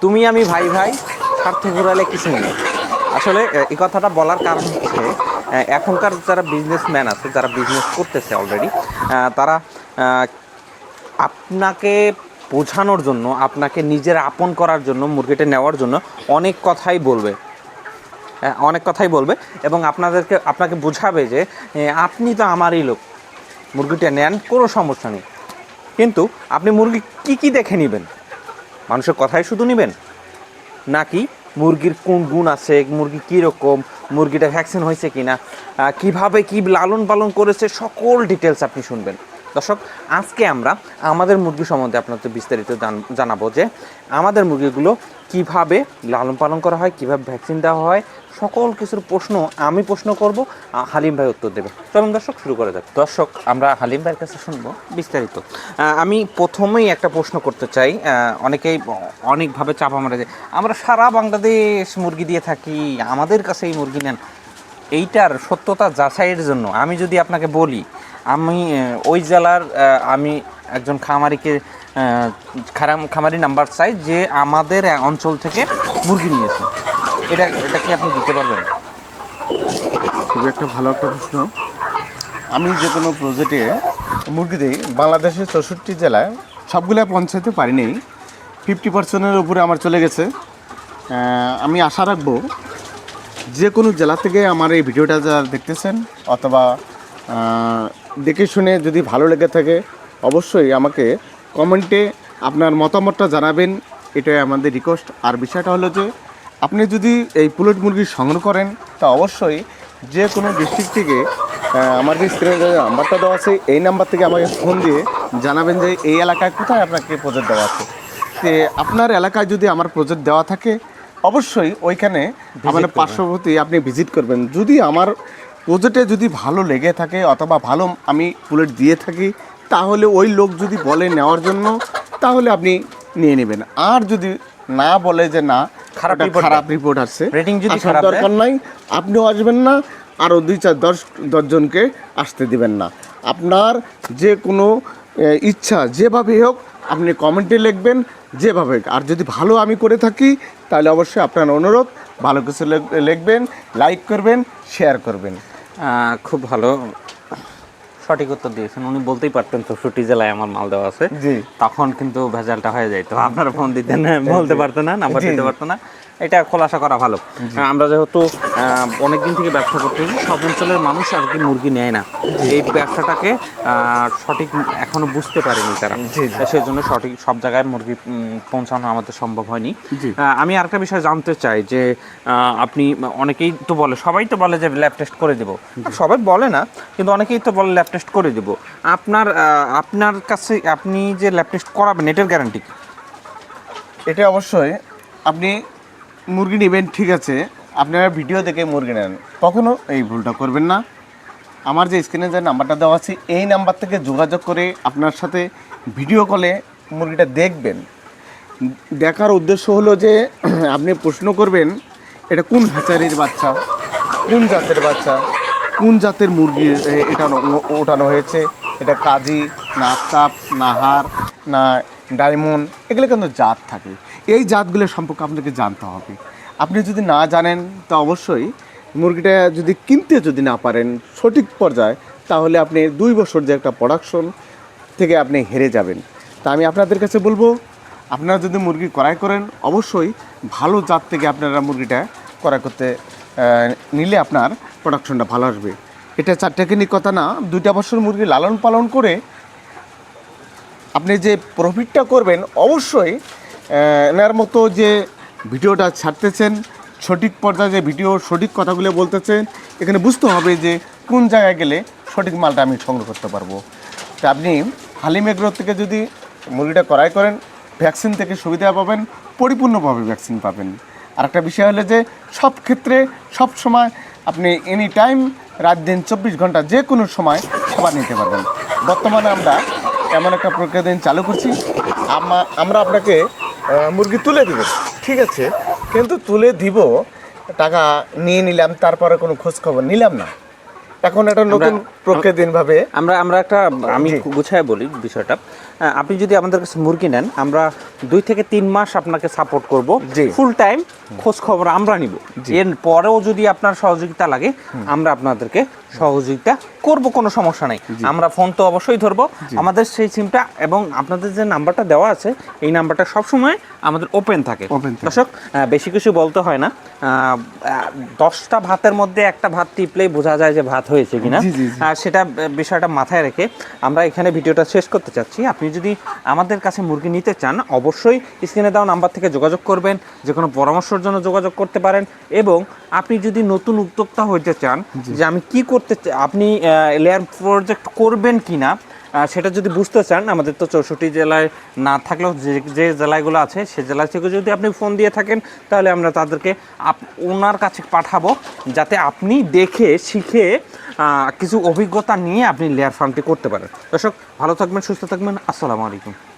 তুমি আমি ভাই ভাই, স্বার্থ ঘুরালে কিছু নেই। আসলে এই কথাটা বলার কারণ হচ্ছে এখনকার যারা বিজনেসম্যান আছে, যারা বিজনেস করতেছে অলরেডি, তারা আপনাকে বোঝানোর জন্য, আপনাকে নিজের আপন করার জন্য, মুরগিটা নেওয়ার জন্য অনেক কথাই বলবে, অনেক কথাই বলবে এবং আপনাকে বোঝাবে যে আপনি তো আমারই লোক, মুরগিটা নেন, কোনো সমস্যা নেই। কিন্তু আপনি মুরগি কি দেখে নেবেন? মানুষের কথাই শুধু নেবেন, নাকি মুরগির কোন গুণ আছে, মুরগি কীরকম, মুরগিটা ভ্যাকসিন হয়েছে কি না, কীভাবে কী লালন পালন করেছে, সকল ডিটেলস আপনি শুনবেন। দর্শক, আজকে আমরা আমাদের মুরগি সম্বন্ধে আপনাদের বিস্তারিত জানাবো যে আমাদের মুরগিগুলো কিভাবে লালন পালন করা হয়, কিভাবে ভ্যাকসিন দেওয়া হয়, সকল কিছুর প্রশ্ন আমি প্রশ্ন করব, হালিম ভাই উত্তর দেবে। চলুন দর্শক, শুরু করা যাক। দর্শক, আমরা হালিম ভাইয়ের কাছে শুনবো বিস্তারিত। আমি প্রথমেই একটা প্রশ্ন করতে চাই। অনেকেই অনেকভাবে চাপা মারে যে আমরা সারা বাংলাদেশ মুরগি দিয়ে থাকি, আমাদের কাছে এই মুরগি নেন। এইটার সত্যতা যাচাইয়ের জন্য আমি যদি আপনাকে বলি, আমি ওই জেলার আমি একজন খামারিকে খামারি নাম্বার চাই যে আমাদের অঞ্চল থেকে মুরগি নিয়েছে, এটা কি আপনি দিতে পারবেন? খুবই একটা ভালো একটা প্রশ্ন। আমি যে কোনো প্রজেক্টে মুরগি দিই বাংলাদেশের 64 জেলায়, সবগুলো পৌঁছাতে পারিনি। 50%-এর উপরে আমার চলে গেছে। আমি আশা রাখবো যে কোনো জেলা থেকে আমার এই ভিডিওটা যারা দেখতেছেন অথবা দেখে শুনে যদি ভালো লেগে থাকে, অবশ্যই আমাকে কমেন্টে আপনার মতামতটা জানাবেন, এটাই আমাদের রিকোয়েস্ট। আর বিষয়টা হলো যে আপনি যদি এই পুলেট মুরগি সংগ্রহ করেন তা অবশ্যই যে কোনো ডিস্ট্রিক্ট থেকে আমার যে স্ক্রিনে যে নাম্বারটা দেওয়া আছে এই নাম্বার থেকে আমাকে ফোন দিয়ে জানাবেন যে এই এলাকায় কোথায় আপনাকে প্রজেক্ট দেওয়া আছে। তো আপনার এলাকায় যদি আমার প্রজেক্ট দেওয়া থাকে অবশ্যই ওইখানে আমাদের পার্শ্ববর্তী আপনি ভিজিট করবেন। যদি আমার প্রজেক্টে যদি ভালো লেগে থাকে অথবা ভালো আমি বুলেট দিয়ে থাকি, তাহলে ওই লোক যদি বলে নেওয়ার জন্য, তাহলে আপনি নিয়ে নেবেন। আর যদি না বলে যে না খারাপ রিপোর্ট আসছে, রেটিং যদি আসার খারাপ দরকার নাই, আপনিও আসবেন না, আরও 2-4-10 জনকে আসতে দিবেন না। আপনার যে কোনো ইচ্ছা যেভাবে হোক আপনি কমেন্টে লিখবেন, যেভাবে। আর যদি ভালো আমি করে থাকি তাহলে অবশ্যই আপনার অনুরোধ ভালো কিছু লিখবেন, লাইক করবেন, শেয়ার করবেন। খুব ভালো সঠিক উত্তর দিয়েছেন। উনি বলতেই পারতেন 64 জেলায় আমার মাল দেওয়া আছে, জি। তখন কিন্তু ভেজালটা হয়ে যাইতো, আপনারা ফোন দিতেন না, বলতে পারতো না, নাম্বার দিতে পারতো না। এটা খোলাসা করা ভালো। আমরা যেহেতু অনেকদিন থেকে ব্যবসা করতেছি, সব অঞ্চলের মানুষ আর কি মুরগি নেয় না, এই ব্যবসাটাকে সঠিক এখনো বুঝতে পারেনি তারা, সেই জন্য সঠিক সব জায়গায় মুরগি পৌঁছানো আমাদের সম্ভব হয়নি। আমি আরেকটা বিষয় জানতে চাই যে আপনি, অনেকেই তো বলে, সবাই তো বলে যে ল্যাব টেস্ট করে দেবো, সবাই বলে না কিন্তু অনেকেই তো বলে ল্যাব টেস্ট করে দেবো। আপনার কাছে আপনি যে ল্যাব টেস্ট করাবেন এটার গ্যারান্টি কি? এটা অবশ্যই আপনি মুরগি নেবেন, ঠিক আছে, আপনারা ভিডিও দেখে মুরগি নেন, কখনো এই ভুলটা করবেন না। আমার যে স্ক্রিনে যে নাম্বারটা দেওয়া আছে এই নাম্বার থেকে যোগাযোগ করে আপনার সাথে ভিডিও কলে মুরগিটা দেখবেন। দেখার উদ্দেশ্য হলো যে আপনি প্রশ্ন করবেন এটা কোন হ্যাচারির বাচ্চা, কোন জাতের বাচ্চা, কোন জাতের মুরগি এটা ওঠানো হয়েছে, এটা কাজী না আফতাব না হার না ডায়মন্ড, এগুলো কিন্তু জাত থাকে। এই জাতগুলো সম্পর্কে আপনাকে জানতে হবে। আপনি যদি না জানেন তা অবশ্যই মুরগিটা যদি কিনতে যদি না পারেন সঠিক পর্যায়ে, তাহলে আপনি 2 বছর যে একটা প্রোডাকশন থেকে আপনি হেরে যাবেন। তা আমি আপনাদের কাছে বলবো, আপনারা যদি মুরগি ক্রয় করেন অবশ্যই ভালো জাত থেকে আপনারা মুরগিটা ক্রয় করতে নিলে আপনার প্রোডাকশনটা ভালো আসবে। এটা 4 টেকনিক কথা না, 2টা বছর মুরগি লালন পালন করে আপনি যে প্রফিটটা করবেন অবশ্যই এনার মতো যে ভিডিওটা ছাড়তেছেন, সঠিক পর্যায়ে যে ভিডিও সঠিক কথাগুলো বলতেছেন, এখানে বুঝতে হবে যে কোন জায়গায় গেলে সঠিক মালটা আমি সংগ্রহ করতে পারবো। তা আপনি হালিম এগ্রো থেকে যদি মুরগিটা ক্রয় করেন ভ্যাকসিন থেকে সুবিধা পাবেন, পরিপূর্ণভাবে ভ্যাকসিন পাবেন। আর একটা বিষয় হলো যে সব ক্ষেত্রে সব সময় আপনি এনি টাইম রাত দিন 24 ঘন্টা যে কোনো সময় খাবার নিতে পারবেন। বর্তমানে আমরা এমন একটা প্রক্রিয়া দিন চালু করছি, আমরা আপনাকে মুরগি তুলে দিব, ঠিক আছে, কিন্তু তুলে দিব, টাকা নিয়ে নিলাম, তারপরে কোনো খোঁজ খবর নিলাম না। এখন একটা নতুন প্রক্রিয়া দিন ভাবে আমরা একটা, আমি গুছায় বলি বিষয়টা। আপনি যদি আমাদের কাছে মুরগি নেন, আমরা 2 থেকে 3 মাস আপনাকে সাপোর্ট করব, জি। ফুল টাইম খোঁজ খবর আমরা নিব। এর পরেও যদি আপনার সহযোগিতা লাগে, আমরা আপনাদেরকে সহযোগিতা করব, কোনো সমস্যা নেই। আমরা ফোন তো অবশ্যই ধরবো। আমাদের সেই সিমটা এবং আপনাদের যে নাম্বারটা দেওয়া আছে, এই নাম্বারটা সবসময় আমাদের ওপেন থাকে। দর্শক, বেশি কিছু বলতে হয় না। 10টা ভাতের মধ্যে একটা ভাত টিপলেই বোঝা যায় যে ভাত হয়েছে কিনা। সেটা বিষয়টা মাথায় রেখে আমরা এখানে ভিডিওটা শেষ করতে চাচ্ছি। আপনি যদি আমাদের কাছে মুরগি নিতে চান, অবশ্যই স্ক্রিনে দেওয়া নাম্বার থেকে যোগাযোগ করবেন, যে কোনো পরামর্শের জন্য যোগাযোগ করতে পারেন। এবং আপনি যদি নতুন উদ্যোক্তা হইতে চান, যে আমি কি করতে আপনি লেয়ার প্রজেক্ট করবেন কিনা, সেটা যদি বুঝতে চান, আমাদের তো 64 জেলায় না থাকলেও যে জেলাগুলো আছে, সে জেলা থেকে যদি আপনি ফোন দিয়ে থাকেন, তাহলে আমরা তাদেরকে ওনার কাছে পাঠাবো, যাতে আপনি দেখে শিখে কিছু অভিজ্ঞতা নিয়ে আপনি লেয়ার ফার্মটি করতে পারেন। দর্শক, ভালো থাকবেন, সুস্থ থাকবেন। আসসালামু আলাইকুম।